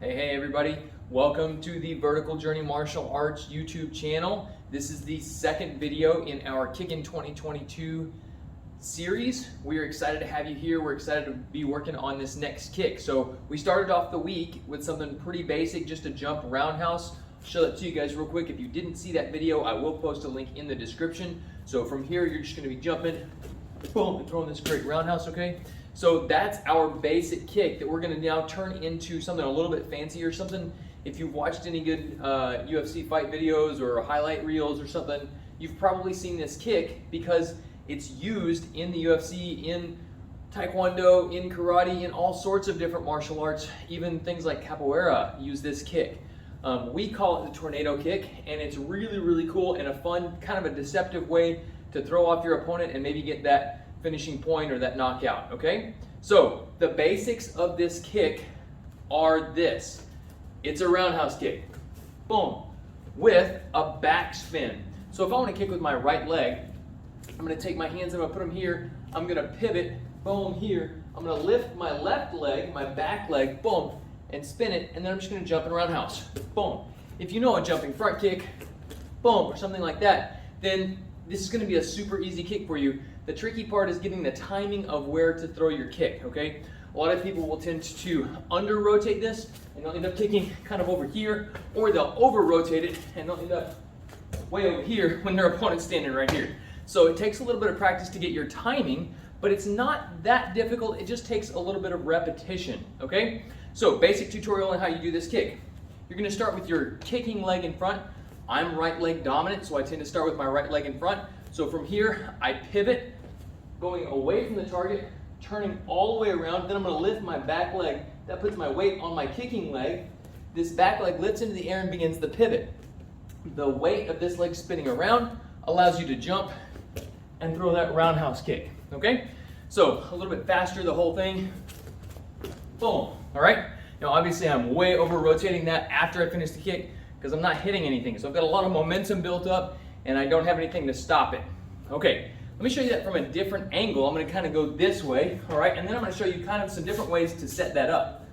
Hey everybody, welcome to the Vertical Journey Martial Arts YouTube channel. This is the second video in our Kickin' 2022 series. We're excited to have you here. We're excited to be working on this next kick. So we started off the week with something pretty basic, just a jump roundhouse. I'll show that to you guys real quick. If you didn't see that video, I will post a link in the description. So from here, you're just gonna be jumping, boom, and throwing this great roundhouse, okay? So that's our basic kick that we're gonna now turn into something a little bit fancier, something, if you've watched any good UFC fight videos or highlight reels or something, you've probably seen this kick because it's used in the UFC, in Taekwondo, in karate, in all sorts of different martial arts. Even things like capoeira use this kick. We call it the tornado kick, and it's really, really cool and a fun, kind of a deceptive way to throw off your opponent and maybe get that finishing point or that knockout, okay? So the basics of this kick are this. It's a roundhouse kick, boom, with a back spin. So if I want to kick with my right leg, I'm going to take my hands, I'm going to put them here, I'm going to pivot, boom, here. I'm going to lift my left leg, my back leg, boom, and spin it, and then I'm just going to jump in roundhouse, boom. If you know a jumping front kick, boom, or something like that, then this is going to be a super easy kick for you. The tricky part is getting the timing of where to throw your kick, okay? A lot of people will tend to under-rotate this, and they'll end up kicking kind of over here, or they'll over-rotate it, and they'll end up way over here when their opponent's standing right here. So it takes a little bit of practice to get your timing, but it's not that difficult. It just takes a little bit of repetition, okay? So basic tutorial on how you do this kick. You're gonna start with your kicking leg in front. I'm right leg dominant, so I tend to start with my right leg in front. So from here, I pivot, going away from the target, turning all the way around, then I'm gonna lift my back leg. That puts my weight on my kicking leg. This back leg lifts into the air and begins the pivot. The weight of this leg spinning around allows you to jump and throw that roundhouse kick, okay? So a little bit faster, the whole thing, boom, all right? Now obviously I'm way over rotating that after I finish the kick because I'm not hitting anything. So I've got a lot of momentum built up and I don't have anything to stop it. Okay, let me show you that from a different angle. I'm gonna kind of go this way, all right? And then I'm gonna show you kind of some different ways to set that up.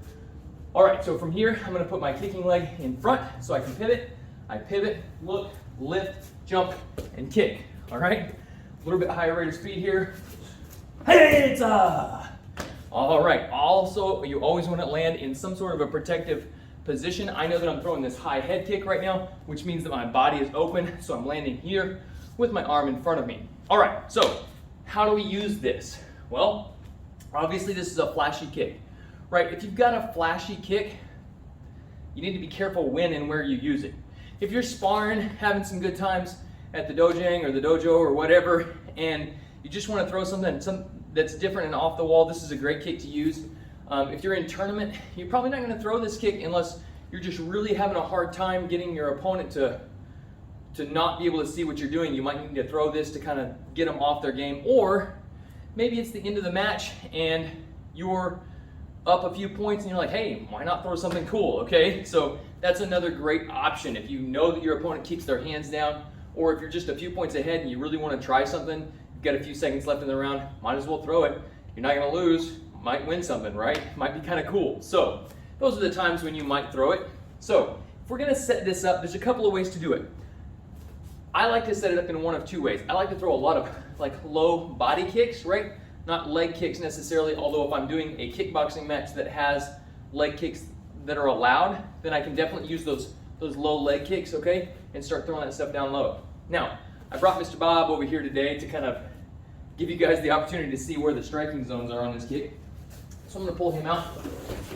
All right, so from here, I'm gonna put my kicking leg in front so I can pivot. I pivot, look, lift, jump, and kick, all right? A little bit higher rate of speed here. Hey, it's all right, also, you always wanna land in some sort of a protective position. I know that I'm throwing this high head kick right now, which means that my body is open, so I'm landing here with my arm in front of me. All right, so how do we use this? Well, obviously this is a flashy kick, right? If you've got a flashy kick, you need to be careful when and where you use it. If you're sparring, having some good times at the dojang or the dojo or whatever, and you just want to throw something that's different and off the wall, this is a great kick to use. If you're in tournament, you're probably not going to throw this kick unless you're just really having a hard time getting your opponent to not be able to see what you're doing. You might need to throw this to kind of get them off their game, or maybe it's the end of the match and you're up a few points and you're like, hey, why not throw something cool, okay? So that's another great option. If you know that your opponent keeps their hands down, or if you're just a few points ahead and you really want to try something, you've got a few seconds left in the round, might as well throw it. You're not going to lose, might win something, right? Might be kind of cool. So those are the times when you might throw it. So if we're going to set this up, there's a couple of ways to do it. I like to set it up in one of two ways. I like to throw a lot of like low body kicks, right? Not leg kicks necessarily, although if I'm doing a kickboxing match that has leg kicks that are allowed, then I can definitely use those low leg kicks, okay? And start throwing that stuff down low. Now, I brought Mr. Bob over here today to kind of give you guys the opportunity to see where the striking zones are on this kick. So I'm gonna pull him out,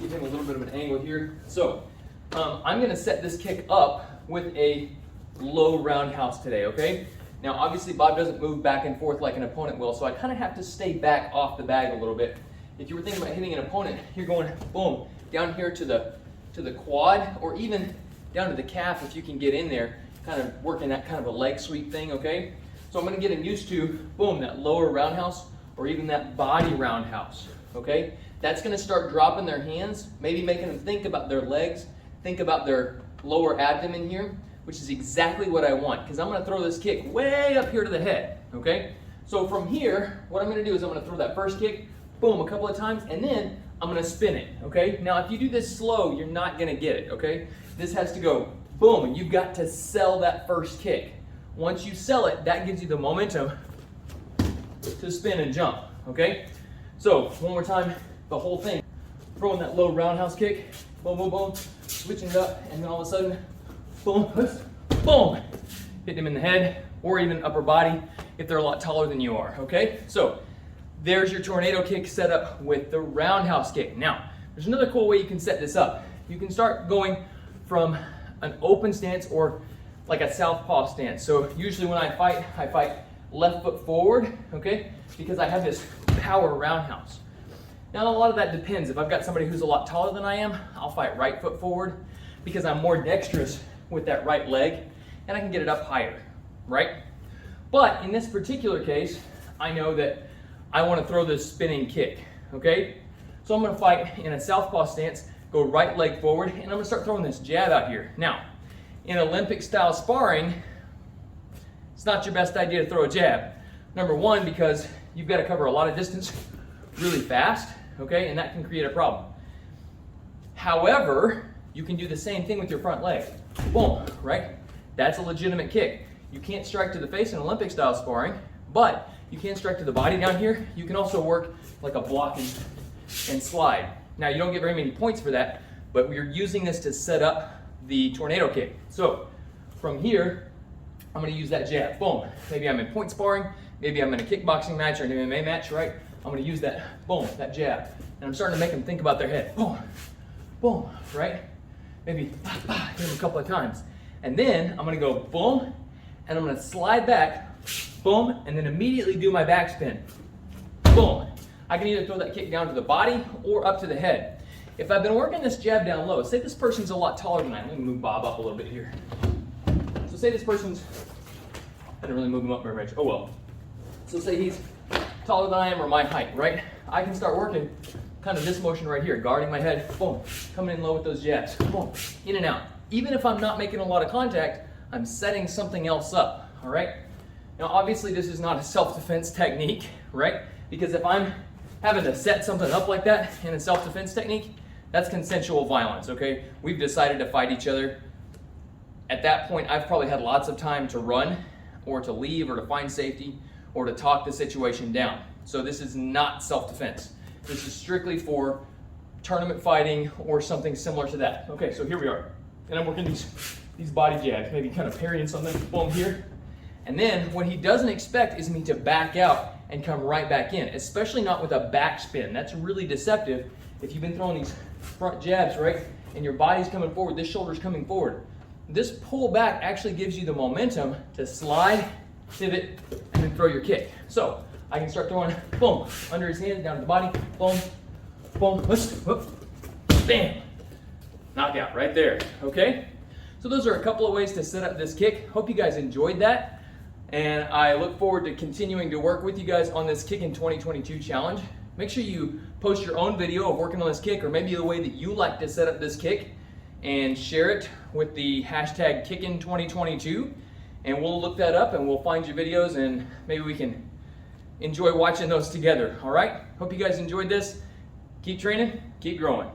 give him a little bit of an angle here. So I'm gonna set this kick up with a low roundhouse today, okay? Now obviously Bob doesn't move back and forth like an opponent will, so I kind of have to stay back off the bag a little bit. If you were thinking about hitting an opponent, you're going boom, down here to the quad, or even down to the calf if you can get in there, kind of working that kind of a leg sweep thing, okay? So I'm gonna get them used to, boom, that lower roundhouse, or even that body roundhouse, okay? That's gonna start dropping their hands, maybe making them think about their legs, think about their lower abdomen here, which is exactly what I want, because I'm going to throw this kick way up here to the head, okay? So from here, what I'm going to do is I'm going to throw that first kick, boom, a couple of times, and then I'm gonna spin it, okay? Now, if you do this slow, you're not gonna get it, okay? This has to go boom, and you've got to sell that first kick. Once you sell it, that gives you the momentum to spin and jump, okay? So, one more time, the whole thing. Throwing that low roundhouse kick, boom, boom, boom, switching it up, and then all of a sudden, boom, boom, hit them in the head, or even upper body if they're a lot taller than you are, okay? So, there's your tornado kick set up with the roundhouse kick. Now, there's another cool way you can set this up. You can start going from an open stance or like a southpaw stance. So usually when I fight left foot forward, okay? Because I have this power roundhouse. Now a lot of that depends. If I've got somebody who's a lot taller than I am, I'll fight right foot forward because I'm more dexterous with that right leg and I can get it up higher, right? But in this particular case, I know that I want to throw this spinning kick, okay? So I'm going to fight in a southpaw stance, go right leg forward, and I'm going to start throwing this jab out here. Now, in Olympic style sparring, it's not your best idea to throw a jab. Number one, because you've got to cover a lot of distance really fast, okay, and that can create a problem. However, you can do the same thing with your front leg. Boom, right? That's a legitimate kick. You can't strike to the face in Olympic style sparring, but you can strike to the body down here. You can also work like a block and slide. Now, you don't get very many points for that, but we're using this to set up the tornado kick. So from here, I'm gonna use that jab, boom. Maybe I'm in point sparring, maybe I'm in a kickboxing match or an MMA match, right? I'm gonna use that, boom, that jab. And I'm starting to make them think about their head, boom, boom, right? Maybe hit them a couple of times. And then I'm gonna go boom, and I'm gonna slide back, boom, and then immediately do my backspin, boom. I can either throw that kick down to the body or up to the head. If I've been working this jab down low, say this person's a lot taller than I am. Let me move Bob up a little bit here. So say this person's, I didn't really move him up very much, oh well. So say he's taller than I am or my height, right? I can start working kind of this motion right here, guarding my head, boom, coming in low with those jabs, boom, in and out. Even if I'm not making a lot of contact, I'm setting something else up, all right? Now obviously this is not a self-defense technique, right? Because if I'm having to set something up like that in a self-defense technique, that's consensual violence, okay? We've decided to fight each other. At that point, I've probably had lots of time to run or to leave or to find safety or to talk the situation down. So this is not self-defense. This is strictly for tournament fighting or something similar to that. Okay, so here we are. And I'm working these body jabs, maybe kind of parrying something, boom, here. And then what he doesn't expect is me to back out and come right back in, especially not with a backspin. That's really deceptive. If you've been throwing these front jabs, right, and your body's coming forward, this shoulder's coming forward, this pull back actually gives you the momentum to slide, pivot, and then throw your kick. So I can start throwing, boom, under his hands, down to the body, boom, boom, whoop, bam, knockout right there, okay? So those are a couple of ways to set up this kick. Hope you guys enjoyed that. And I look forward to continuing to work with you guys on this Kickin' 2022 challenge. Make sure you post your own video of working on this kick or maybe the way that you like to set up this kick and share it with the hashtag Kickin' 2022. And we'll look that up and we'll find your videos and maybe we can enjoy watching those together, all right? Hope you guys enjoyed this. Keep training, keep growing.